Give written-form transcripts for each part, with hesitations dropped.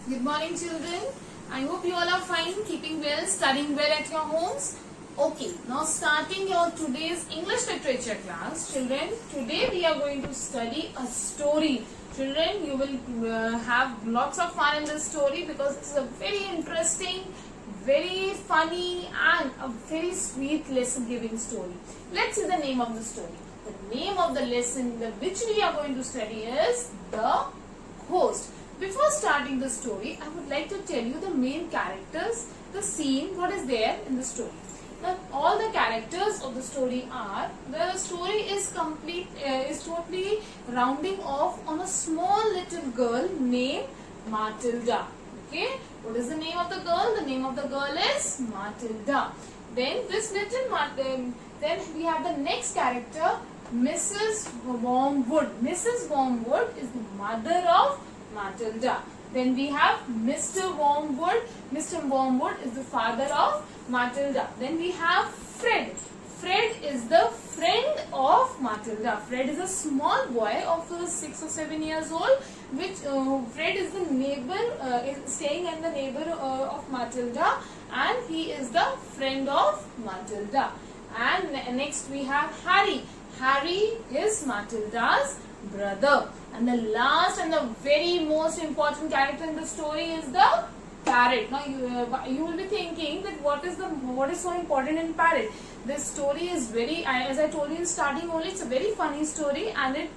Good morning, children. I hope you all are fine, keeping well, studying well at your homes. Okay, now starting your today's English literature class, children. Today we are going to study a story. Children, you will have lots of fun in this story because it's a very interesting, very funny and a very sweet lesson-giving story. Let's see the name of the story. The name of the lesson which we are going to study is The Ghost. Before starting the story, I would like to tell you the main characters, the scene, what is there in the story. Now, all the characters of the story are, the story is totally rounding off on a small little girl named Matilda. Okay, what is the name of the girl? The name of the girl is Matilda. Then then we have the next character, Mrs. Wormwood. Mrs. Wormwood is the mother of Matilda. Then we have Mr. Wormwood. Mr. Wormwood is the father of Matilda. Then we have Fred. Fred is the friend of Matilda. Fred is a small boy of 6 or 7 years old. Fred is the neighbor, is staying in the neighbor of Matilda, and he is the friend of Matilda. And next we have Harry. Harry is Matilda's brother. And the last and the very most important character in the story is the parrot. Now you will be thinking that what is so important in parrot? This story is as I told you in starting only, it's a very funny story, and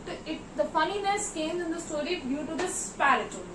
the funniness came in the story due to this parrot only.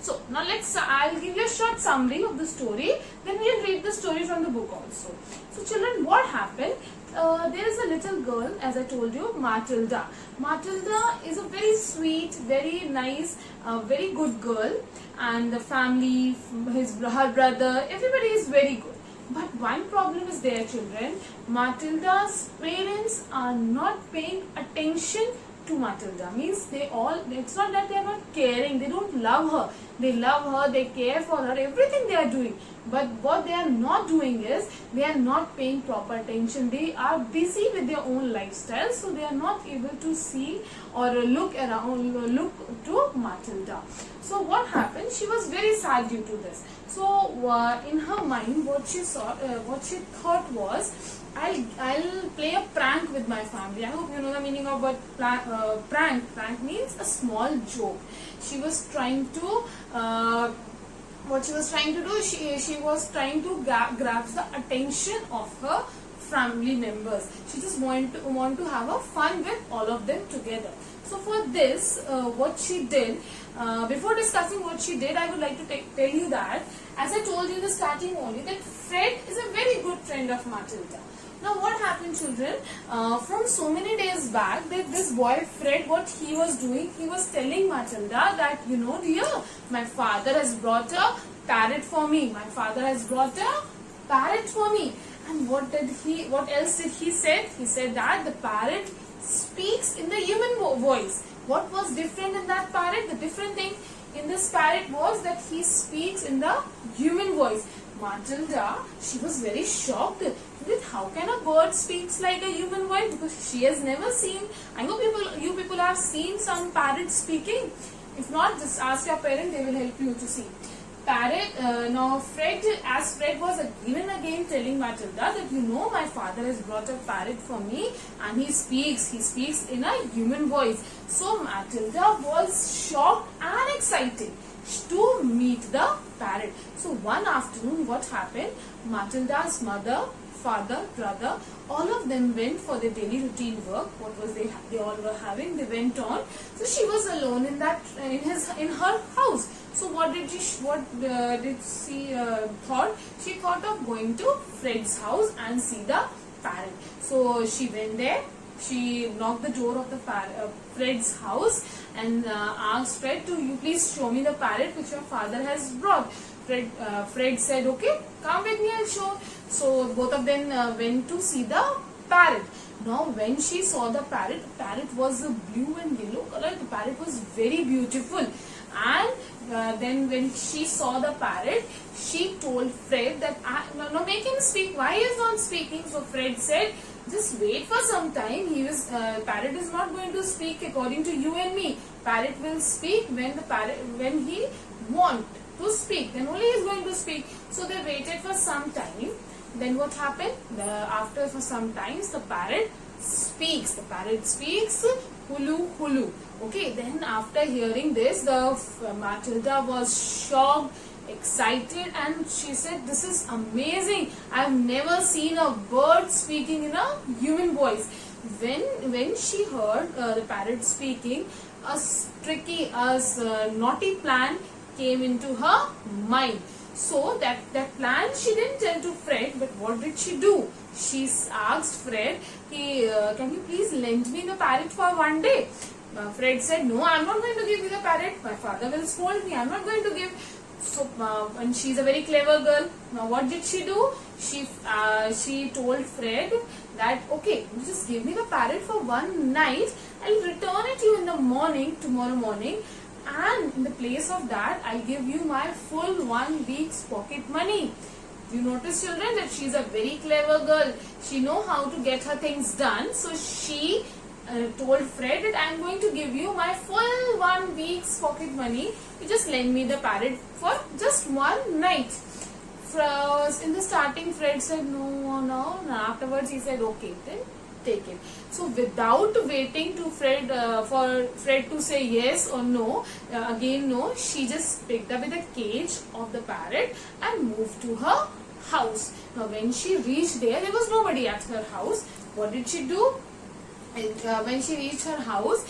So now I'll give you a short summary of the story, then we'll read the story from the book also. So children, what happened? There is a little girl, as I told you, Matilda. Matilda is a very sweet, very nice, very good girl, and the family, her brother, everybody is very good. But one problem is there, children. Matilda's parents are not paying attention to Matilda. Means it's not that they are not caring, they don't love her. They love her, they care for her, everything they are doing. But what they are not doing is, they are not paying proper attention. They are busy with their own lifestyle, so they are not able to see or look to Matilda. So what happened? She was very sad due to this. So in her mind, what she thought was, I'll play a prank with my family. I hope you know the meaning of what prank. Prank means a small joke. She was trying to what she was trying to do, she was trying to grab the attention of her family members. She just want to have a fun with all of them together. So for this, what she did, before discussing what she did, I would like to tell you that, as I told you in the starting only, that Fred is a very good friend of Matilda. Now what happened, children, from so many days back, that this boy Fred, what he was doing, he was telling Matilda that, you know dear, my father has brought a parrot for me. My father has brought a parrot for me. And what else did he say? He said that the parrot speaks in the human voice. What was different in that parrot? The different thing in this parrot was that he speaks in the human voice. Matilda, she was very shocked with how can a bird speaks like a human voice, because she has never seen. I hope you people have seen some parrots speaking. If not, just ask your parent, they will help you to see. Parrot, now Fred was again and again telling Matilda that, you know, my father has brought a parrot for me, and he speaks in a human voice. So Matilda was shocked and excited to meet the parrot. So one afternoon, what happened? Matilda's mother, father, brother, all of them went for their daily routine work. What was they all were having? They went on. So she was alone in her house. So what did she thought? She thought of going to Fred's house and see the parrot. So she went there. She knocked the door of the Fred's house and asked Fred to, you please show me the parrot which your father has brought. Fred said, okay, come with me, I'll show. So both of them went to see the parrot. Now when she saw the parrot was a blue and yellow color. The parrot was very beautiful. And then when she saw the parrot, she told Fred that, no, make him speak. Why he is not speaking? So Fred said, just wait for some time. Parrot is not going to speak according to you and me. Parrot will speak when he want. to speak. Then only he is going to speak. So they waited for some time. Then what happened? After for some time, the parrot speaks. The parrot speaks, hulu hulu. Okay. Then after hearing this, the Matilda was shocked, excited, and she said, "This is amazing. I have never seen a bird speaking in a human voice." When she heard the parrot speaking, a naughty plan came into her mind. So that plan she didn't tell to Fred, but what did she do? She asked Fred, "Can you please lend me the parrot for one day?" Fred said, "No, I'm not going to give you the parrot. My father will scold me. I'm not going to give." So, and she's a very clever girl. Now, what did she do? She told Fred that, "Okay, you just give me the parrot for one night. I'll return it to you in the morning, tomorrow morning. And in the place of that, I'll give you my full 1 week's pocket money." You notice, children, that she's a very clever girl. She knows how to get her things done. So she told Fred that I'm going to give you my full 1 week's pocket money. You just lend me the parrot for just one night. In the starting, Fred said no. Afterwards, he said, "Okay, then take it." So without waiting to Fred for Fred to say yes or no, again no, she just picked up the cage of the parrot and moved to her house. Now when she reached there was nobody at her house. What did she do? When she reached her house,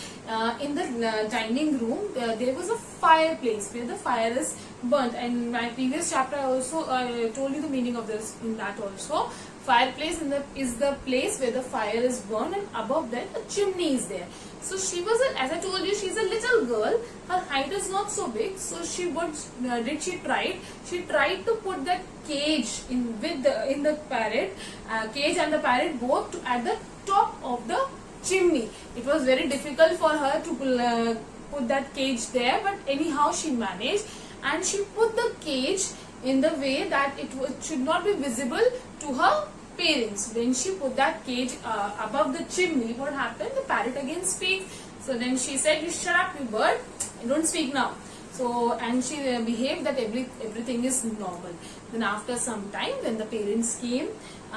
in the dining room, there was a fireplace where the fire is burnt. And in my previous chapter, I also told you the meaning of this in that also. Fireplace is the place where the fire is burned, and above that a chimney is there. So she was, as I told you, she's a little girl. Her height is not so big. So she tried. She tried to put that cage in the parrot cage and the parrot both at the top of the chimney. It was very difficult for her to put that cage there, but anyhow she managed, and she put the cage in the way that it should not be visible to her parents. When she put that cage above the chimney, what happened? The parrot again speaks. So then she said, "You shut up, you bird, you don't speak now." So, and she behaved that everything is normal. Then after some time, when the parents came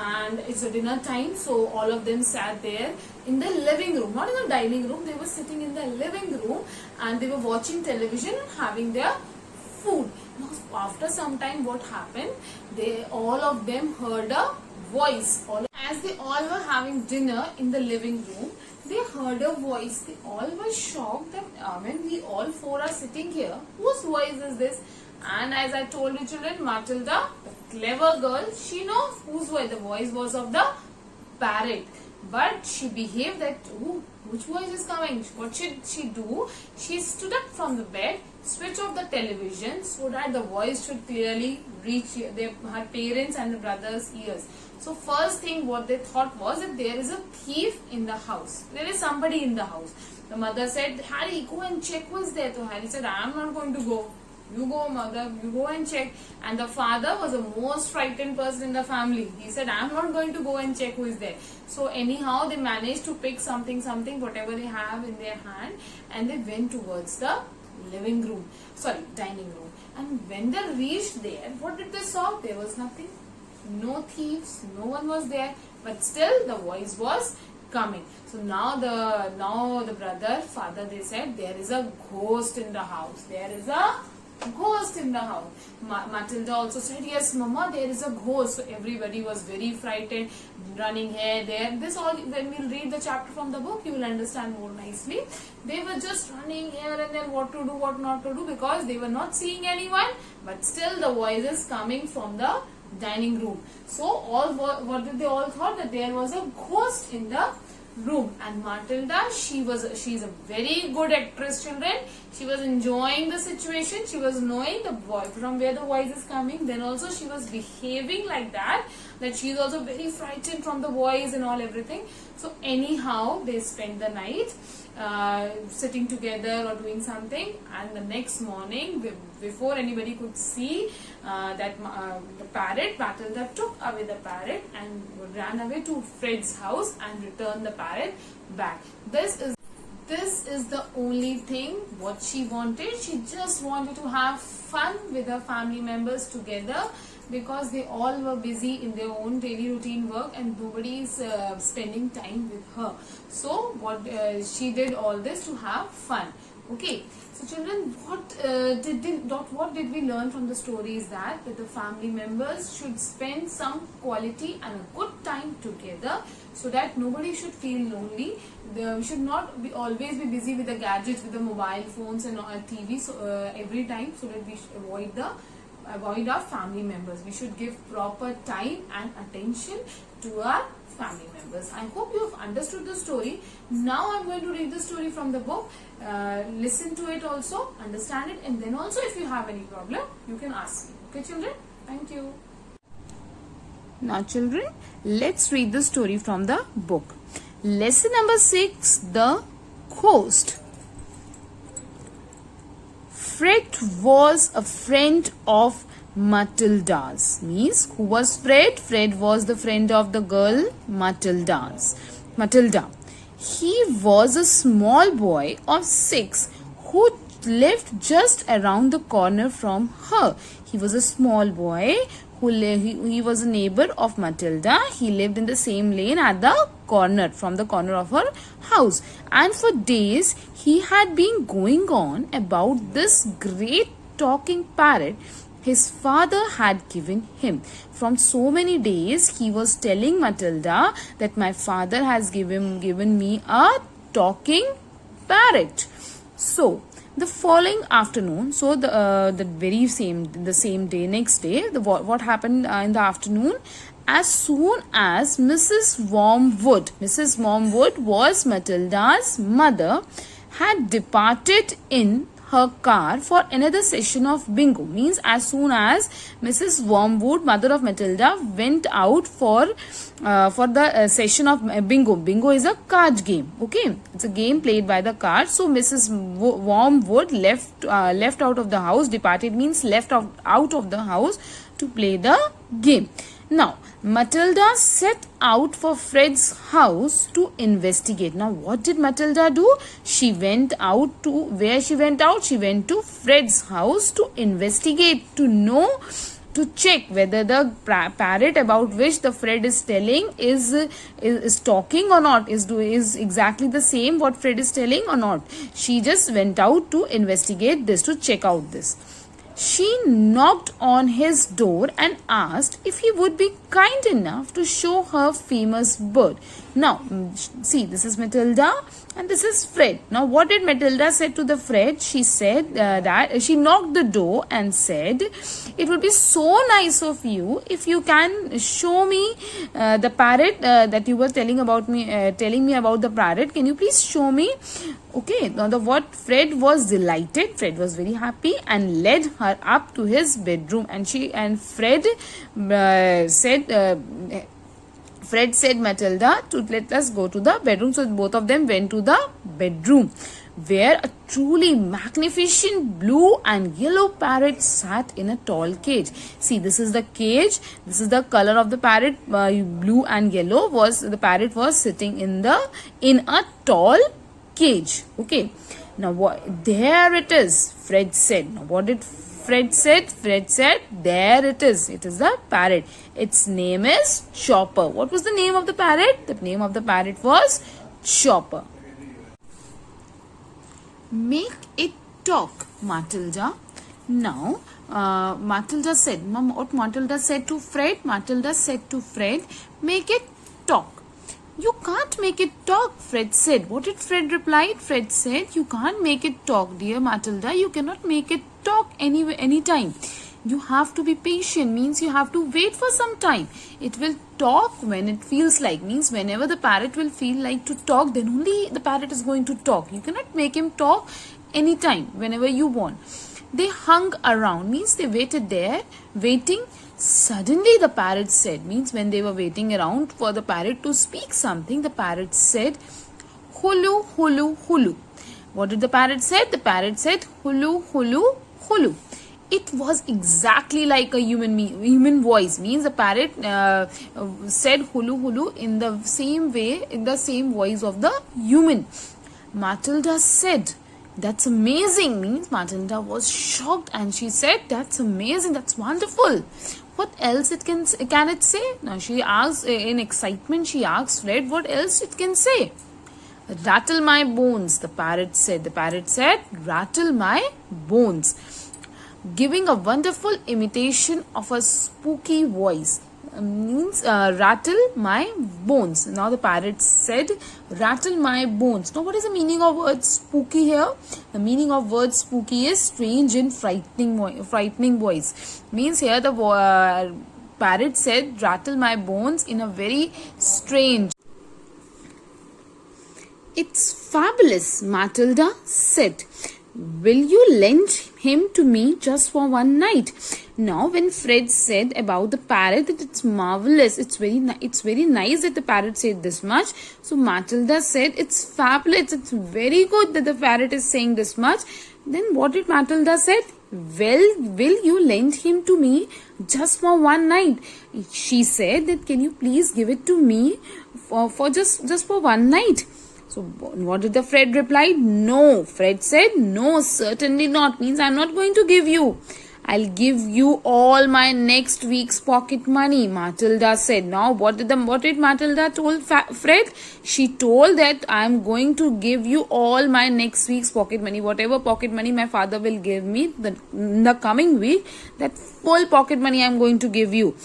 and it's a dinner time, so all of them sat there in the living room, not in the dining room. They were sitting in the living room and they were watching television and having their food. Now, after some time, what happened? All of them heard a voice. As they all were having dinner in the living room, they heard a voice. They all were shocked that when we all four are sitting here, whose voice is this? And as I told you, children, Matilda, the clever girl, she knows whose voice. The voice was of the parrot. But she behaved that, which voice is coming? What should she do? She stood up from the bed, switched off the television so that the voice should clearly reach her parents and the brother's ears. So first thing what they thought was that there is a thief in the house. There is somebody in the house. The mother said, "Harry, go and check who is there." So Harry said, "I am not going to go." "You go, mother, you go and check." And the father was the most frightened person in the family. He said, "I am not going to go and check who is there." So anyhow, they managed to pick something, whatever they have in their hand, and they went towards the dining room. And when they reached there, what did they saw? There was nothing. No thieves, no one was there, but still the voice was coming. So now the father, they said, "There is a ghost in the house. There is a ghost in the house." Matilda also said, "Yes, Mama, there is a ghost." So everybody was very frightened, running here, there. This all, when we'll read the chapter from the book, you will understand more nicely. They were just running here and there, what to do, what not to do, because they were not seeing anyone, but still the voice is coming from the dining room. So what did they all thought? That there was a ghost in the room. And Matilda, she's a very good actress, children. She was enjoying the situation. She was knowing from where the voice is coming. Then also she was behaving like that she is also very frightened from the voice and all everything. So anyhow, they spent the night sitting together or doing something, and the next morning, before anybody could see the parrot, Matilda took away the parrot and ran away to Fred's house and returned the parrot back. This is this is the only thing what she wanted. She just wanted to have fun with her family members together, because they all were busy in their own daily routine work and nobody is spending time with her. So what she did all this to have fun. Okay, so children, what did we learn from the story is that the family members should spend some quality and a good time together, so that nobody should feel lonely. We should not always be busy with the gadgets, with the mobile phones and TV, so every time, so that we should avoid our family members. We should give proper time and attention to our family members. I hope you have understood the story. Now I'm going to read the story from the book. Listen to it also, understand it, and then also if you have any problem, you can ask me. Okay, children? Thank you. Now, children, let's read the story from the book. Lesson number 6, The Ghost. Fred was a friend of Matilda's. Means, who was Fred? Fred was the friend of the girl Matilda. He was a small boy of 6 who lived just around the corner from her. He was a small boy who he was a neighbor of Matilda. He lived in the same lane at the corner, from the corner of her house. And for days he had been going on about this great talking parrot his father had given him. From so many days he was telling Matilda that my father has given me a talking parrot. So the following afternoon, so the same day, next day, what happened in the afternoon? As soon as Mrs. Wormwood was Matilda's mother, had departed in her car for another session of bingo. Means, as soon as Mrs. Wormwood, mother of Matilda, went out for the session of bingo. Bingo is a card game. Okay, it's a game played by the cards. So Mrs. Wormwood left out of the house. Departed means left out of the house to play the game. Now, Matilda set out for Fred's house to investigate. Now, what did Matilda do? She went out to, where she went out? She went to Fred's house to investigate, to check whether the parrot about which the Fred is telling is talking or not, is exactly the same what Fred is telling or not. She just went out to investigate this, to check out this. She knocked on his door and asked if he would be kind enough to show her famous bird. Now, see, this is Matilda and this is Fred. Now, what did Matilda say to the Fred? She said that she knocked the door and said, it would be so nice of you if you can show me the parrot that you were telling me about the parrot. Can you please show me? Okay, now Fred was delighted. Fred was very happy and led her up to his bedroom. And Fred said Matilda to let us go to the bedroom. So both of them went to the bedroom, where a truly magnificent blue and yellow parrot sat in a tall cage. See, this is the cage. This is the color of the parrot. Blue and yellow the parrot was sitting in a tall cage. Okay. Now there it is, Fred said. Now what did Fred said? Fred said, there it is. It is the parrot. Its name is Chopper. What was the name of the parrot? The name of the parrot was Chopper. Make it talk, Matilda. Now, Matilda said, what Matilda said to Fred? Matilda said to Fred, make it talk. You can't make it talk, Fred said. What did Fred reply? Fred said, you can't make it talk, dear Matilda. You cannot make it talk anytime. You have to be patient, means you have to wait for some time. It will talk when it feels like, means whenever the parrot will feel like to talk, then only the parrot is going to talk. You cannot make him talk anytime, whenever you want. They hung around, means they waited there, waiting. Suddenly the parrot said, means when they were waiting around for the parrot to speak something, the parrot said, hulu, hulu, hulu. What did the parrot say? The parrot said, hulu, hulu, hulu. It was exactly like a human voice, means the parrot said hulu, hulu in the same way, in the same voice of the human. Matilda said, "That's amazing." Means Matilda was shocked and she said, "That's amazing. That's wonderful." What else can it say? Now she asked in excitement. She asked Fred, "What else it can say?" "Rattle my bones," the parrot said. The parrot said, "Rattle my bones," giving a wonderful imitation of a spooky voice. Means rattle my bones. Now the parrot said, "Rattle my bones." Now what is the meaning of word spooky here? The meaning of word spooky is strange and frightening voice. Means here the parrot said, "Rattle my bones" in a very strange. "It's fabulous," Matilda said. "Will you lend him to me just for one night?" Now when Fred said about the parrot that it's marvelous, it's very nice that the parrot said this much. So Matilda said, "It's fabulous, it's very good that the parrot is saying this much." Then what did Matilda said? "Well, will you lend him to me just for one night?" She said that, "Can you please give it to me for just for one night?" So what did the Fred reply? "No." Fred said, "No, certainly not." Means I'm not going to give you. "I'll give you all my next week's pocket money," Matilda said. Now what did Matilda told Fred? She told that I'm going to give you all my next week's pocket money. Whatever pocket money my father will give me in the coming week, that full pocket money I'm going to give you.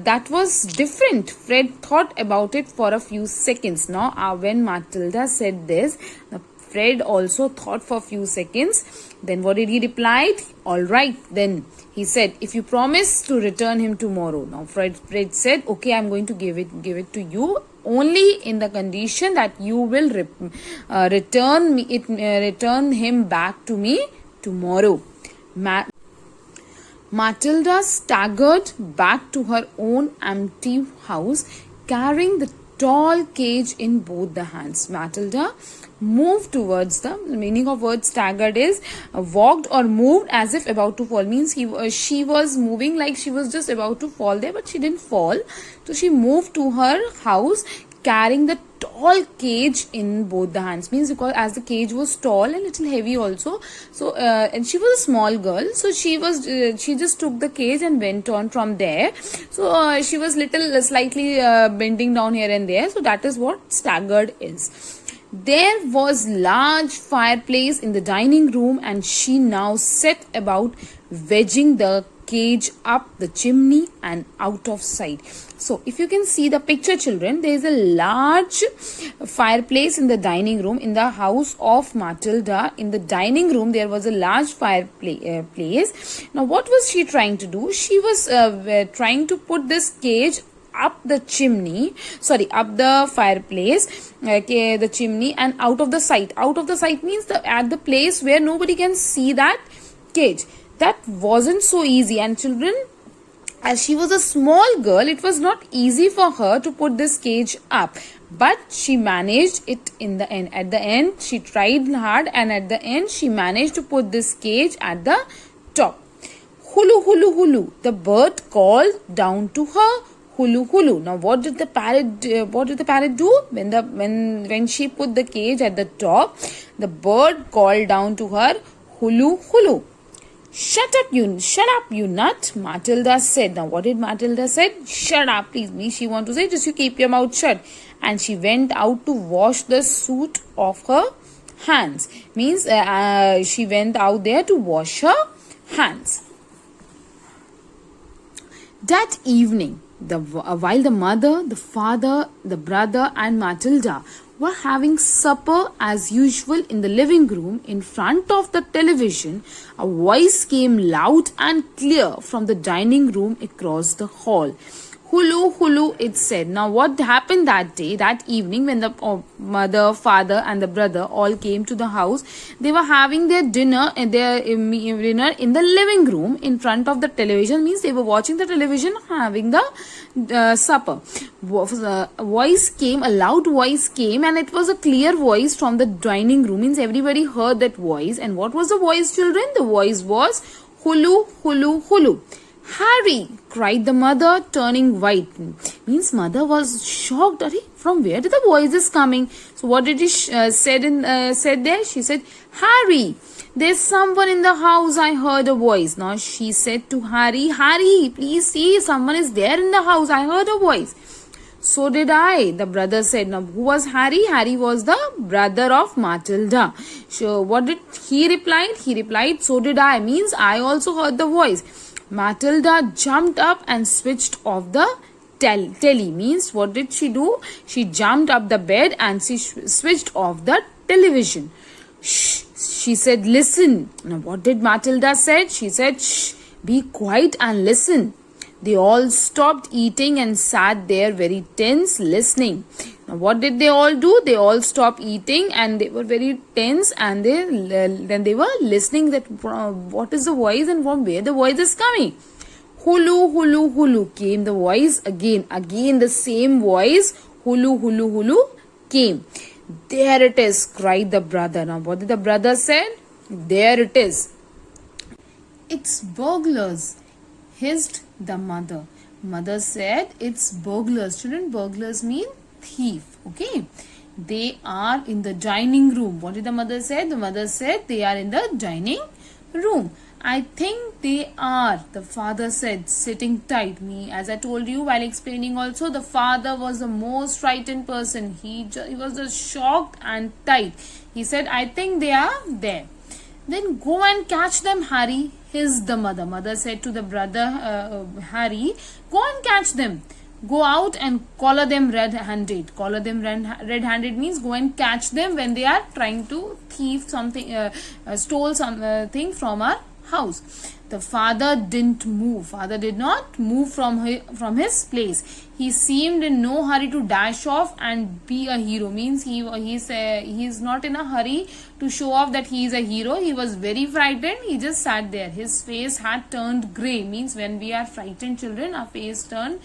That was different. Fred thought about it for a few seconds. Now when Matilda said this, Fred also thought for a few seconds. Then what did he reply? "All right, then," he said, "if you promise to return him tomorrow." Now Fred said, "Okay, I'm going to give it to you, only in the condition that you will return him back to me tomorrow." Matilda staggered back to her own empty house, carrying the tall cage in both the hands. Matilda moved towards the meaning of word staggered is walked or moved as if about to fall. Means she was moving like she was just about to fall there, but she didn't fall. So she moved to her house carrying the tall cage in both the hands. Means because as the cage was tall and little heavy also, so and she was a small girl, so she just took the cage and went on from there. So she was slightly bending down here and there. So that is what staggered is. There was large fireplace in the dining room, and she now set about wedging the cage up the chimney and out of sight. So if you can see the picture, children, there is a large fireplace in the dining room in the house of Matilda. In the dining room there was a large fireplace. Now what was she trying to do? She was trying to put this cage up the fireplace, the chimney, and out of the sight. Out of the sight means at the place where nobody can see that cage. That wasn't so easy, and children, as she was a small girl, it was not easy for her to put this cage up, but she managed it in the end. At the end, she tried hard, and at the end she managed to put this cage at the top. "Hulu, hulu, hulu," the bird called down to her. "Hulu, hulu." Now what did the parrot do? When she put the cage at the top, the bird called down to her, "Hulu, hulu." Shut up, you nut," Matilda said. Now what did Matilda said? Shut up, please. Me, she want to say just you keep your mouth shut. And she went out to wash the soot of her hands. Means she went out there to wash her hands. That evening, while the mother, the father, the brother and Matilda were having supper as usual in the living room in front of the television, a voice came loud and clear from the dining room across the hall. "Hulu, hulu," it said. Now what happened that evening, when the mother, father and the brother all came to the house, they were having their dinner in the living room in front of the television. Means they were watching the television, having the supper. A loud voice came, and it was a clear voice from the dining room. Means everybody heard that voice. And what was the voice, children? The voice was "Hulu, hulu, hulu." "Harry," cried the mother, turning white. Means mother was shocked. From where did the voice is coming? So what did she said there? She said, Harry, there's someone in the house. I heard a voice. Now she said to Harry, Harry, please see, someone is there in the house. I heard a voice. So did I, the brother said. Now who was Harry? Harry was the brother of Matilda. So what did he replied? He replied, so did I, means I also heard the voice. Matilda jumped up and switched off the telly, means what did she do? She jumped up the bed and she switched off the television. Shh, she said, listen. Now what did Matilda said? She said, shh, be quiet and listen. They all stopped eating and sat there very tense listening. Now what did they all do? They all stopped eating and they were very tense, and then they were listening that what is the voice and from where the voice is coming. Hulu, hulu, hulu came the voice again. Again the same voice. Hulu, hulu, hulu came. There it is, cried the brother. Now what did the brother say? There it is. It's burglars, hissed the mother. Mother said, it's burglars. Children, burglars mean thief. Okay. They are in the dining room. What did the mother say? The mother said they are in the dining room. I think they are, the father said, sitting tight. Me, as I told you while explaining also, the father was the most frightened person. He was just shocked and tight. He said, I think they are there. Then go and catch them, Harry, hissed the mother. Mother said to the brother, Harry, go and catch them. Go out and collar them red-handed. Collar them red-handed means go and catch them when they are trying to thief something, stole something from our house. The father didn't move. Father did not move from his place. He seemed in no hurry to dash off and be a hero. Means he is not in a hurry to show off that he is a hero. He was very frightened. He just sat there. His face had turned grey. Means when we are frightened children, our face turned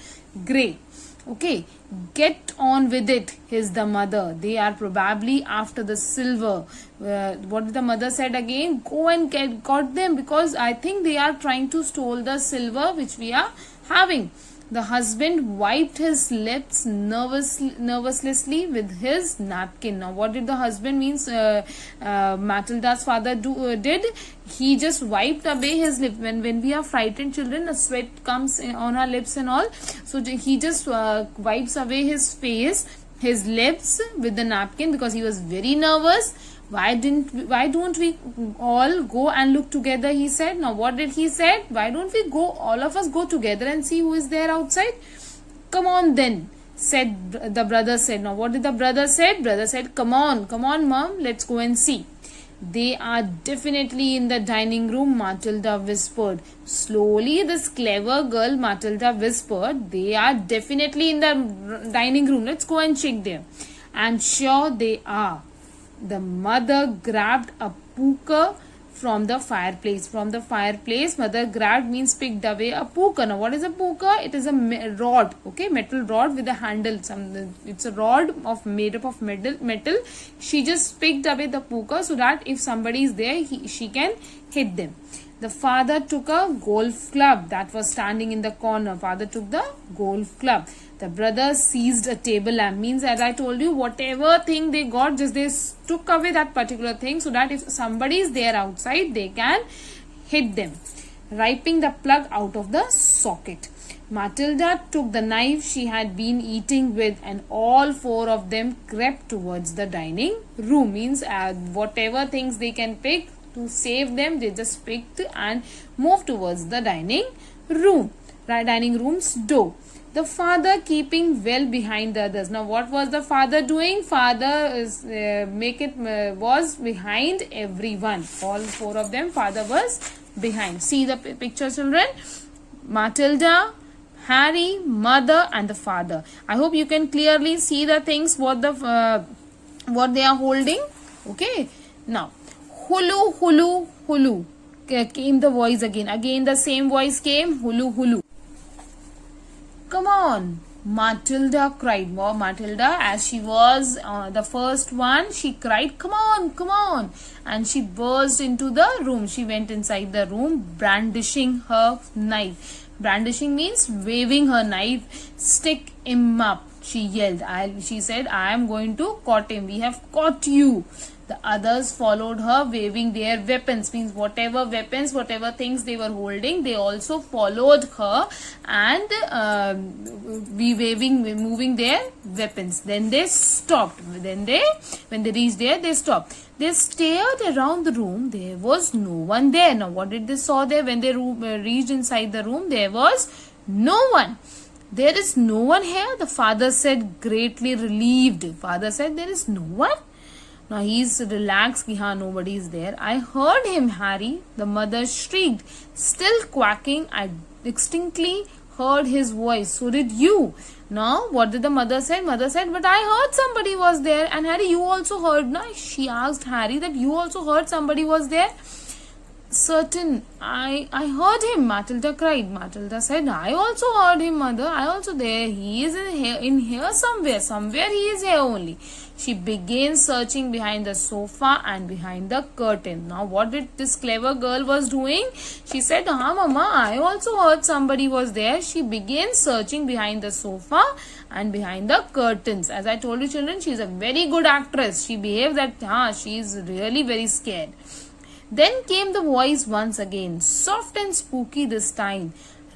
grey. Okay, get on with it, hissed the mother. They are probably after the silver. What the mother said again? Go and got them, because I think they are trying to steal the silver which we are having. The husband wiped his lips nervously with his napkin. Now, what did the husband means? Matilda's father did. He just wiped away his lip. When we are frightened children, a sweat comes on our lips and all. So he just wipes away his face, his lips with the napkin, because he was very nervous. Why don't we all go and look together, he said. Now what did he said? Why don't we go, all of us go together and see who is there outside? Come on then, said the brother said. Now what did the brother said? Brother said, come on mom, let's go and see. They are definitely in the dining room, Matilda whispered. Slowly, this clever girl, Matilda whispered, they are definitely in the dining room. Let's go and check there. I'm sure they are. The mother grabbed a poker from the fireplace. From the fireplace, mother grabbed means picked away a poker. Now, what is a poker? It is a rod, okay, metal rod with a handle. It's a rod made up of metal. She just picked away the poker so that if somebody is there, she can hit them. The father took a golf club that was standing in the corner. Father took the golf club. The brother seized a table lamp. Means, as I told you, whatever thing they got, just they took away that particular thing so that if somebody is there outside, they can hit them. Ripping the plug out of the socket. Matilda took the knife she had been eating with, and all four of them crept towards the dining room. Means, whatever things they can pick to save them, they just picked and moved towards the dining room. Dining room's door. The father keeping well behind the others. Now, what was the father doing? Father was behind everyone. All four of them, father was behind. See the picture, children. Matilda, Harry, mother, and the father. I hope you can clearly see the things what they are holding. Okay. Now, hulu, hulu, hulu. Came the voice again. Again, the same voice came. Hulu, hulu. Come on, Matilda cried. Matilda, as she was the first one, she cried, come on. And she burst into the room. She went inside the room, brandishing her knife. Brandishing means waving her knife. Stick him up. she yelled. She said, I am going to caught him. We have caught you. The others followed her, waving their weapons. Means whatever weapons, whatever things they were holding, they also followed her and moving their weapons. Then they stopped. When they reached there, they stopped. They stared around the room. There was no one there. Now, what did they saw there? When they reached inside the room, there was no one. There is no one here, the father said, greatly relieved. Father said, there is no one. Now he's relaxed, nobody is there. I heard him, Harry, the mother shrieked. Still quacking, I distinctly heard his voice. So did you. Now, what did the mother say? Mother said, but I heard somebody was there. And Harry, you also heard, na? She asked Harry that you also heard somebody was there. Certain, I heard him, Matilda cried. Matilda said, I also heard him, mother. I also there. He is in here somewhere. Somewhere he is here only. She began searching behind the sofa and behind the curtain. Now, what did this clever girl was doing? She said, Mama, I also heard somebody was there. She began searching behind the sofa and behind the curtains. As I told you, children, she is a very good actress. She behaved that, she is really very scared. Then came the voice once again, soft and spooky this time.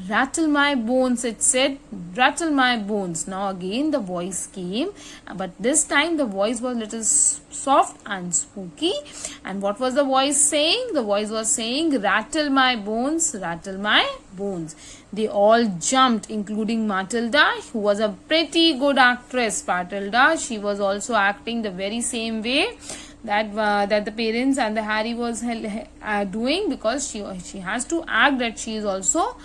Rattle my bones, it said. Rattle my bones. Now again the voice came, but this time the voice was little soft and spooky. And what was the voice saying? The voice was saying, rattle my bones, rattle my bones. They all jumped, including Matilda, who was a pretty good actress. Matilda, she was also acting the very same way that the parents and the Harry was doing, because she has to act that she is also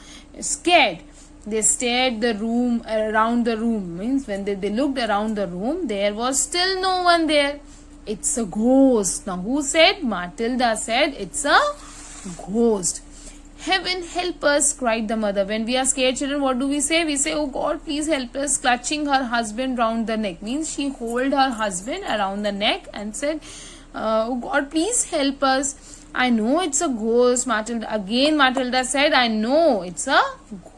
scared. They stared around the room. Means when they looked around the room, there was still no one there. It's a ghost. Now who said? Matilda said it's a ghost. Heaven help us, cried the mother. When we are scared, children, what do we say? We say, oh God, please help us, clutching her husband round the neck. Means she hold her husband around the neck and said, oh God, please help us. I know it's a ghost, Matilda. Again, Matilda said, I know it's a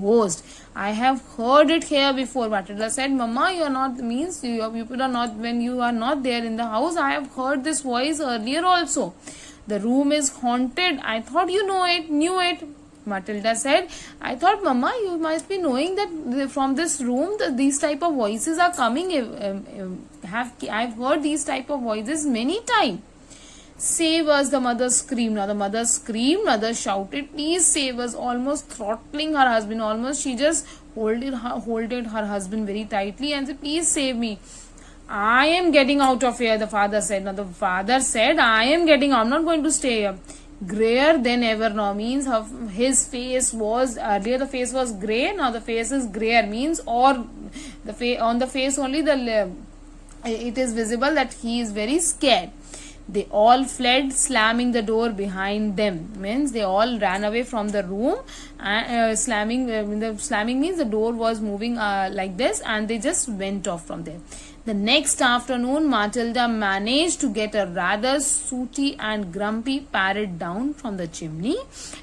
ghost. I have heard it here before. Matilda said, Mama, you are not, means you people are not, when you are not there in the house, I have heard this voice earlier also. The room is haunted. I thought you knew it. Matilda said, I thought, Mama, you must be knowing that from this room these type of voices are coming. I've heard these type of voices many times. Save us, the mother screamed. Now the mother screamed, mother shouted, please save us, almost throttling her husband. Almost she just holded her husband very tightly and said, please save me. I am getting out of here, the father said. Now the father said, I am getting out, I'm not going to stay here. Grayer than ever now, means his face was, earlier the face was grey, now the face is grayer, means or on the face only it is visible that he is very scared. They all fled, slamming the door behind them. Means they all ran away from the room. Slamming means the door was moving like this, and they just went off from there. The next afternoon, Matilda managed to get a rather sooty and grumpy parrot down from the chimney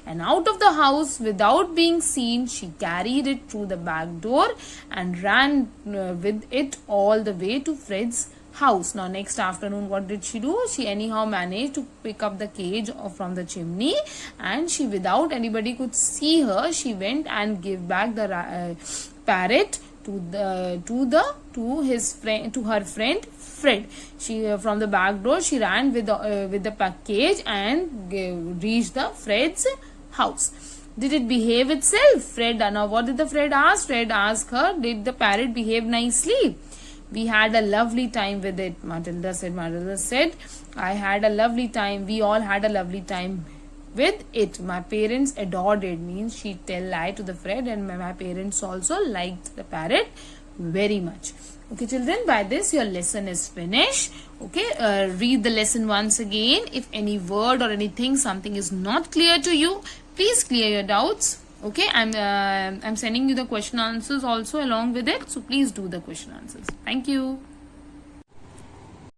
and out of the house without being seen. She carried it through the back door and ran with it all the way to Fred's house. Now next afternoon, what did she do? She anyhow managed to pick up the cage from the chimney, and she, without anybody could see her, she went and gave back the parrot to her friend Fred. She from the back door she ran with the package and reached the Fred's house. Did it behave itself? Fred, now what did the Fred ask? Fred asked her, did the parrot behave nicely? We had a lovely time with it, Matilda said. Matilda said, I had a lovely time. We all had a lovely time with it. My parents adored it. Means she tell lie to the Fred, and my parents also liked the parrot very much. Okay, children, by this your lesson is finished. Okay, read the lesson once again. If any word or anything, something is not clear to you, please clear your doubts. Okay, I'm sending you the question answers also along with it. So please do the question answers. Thank you.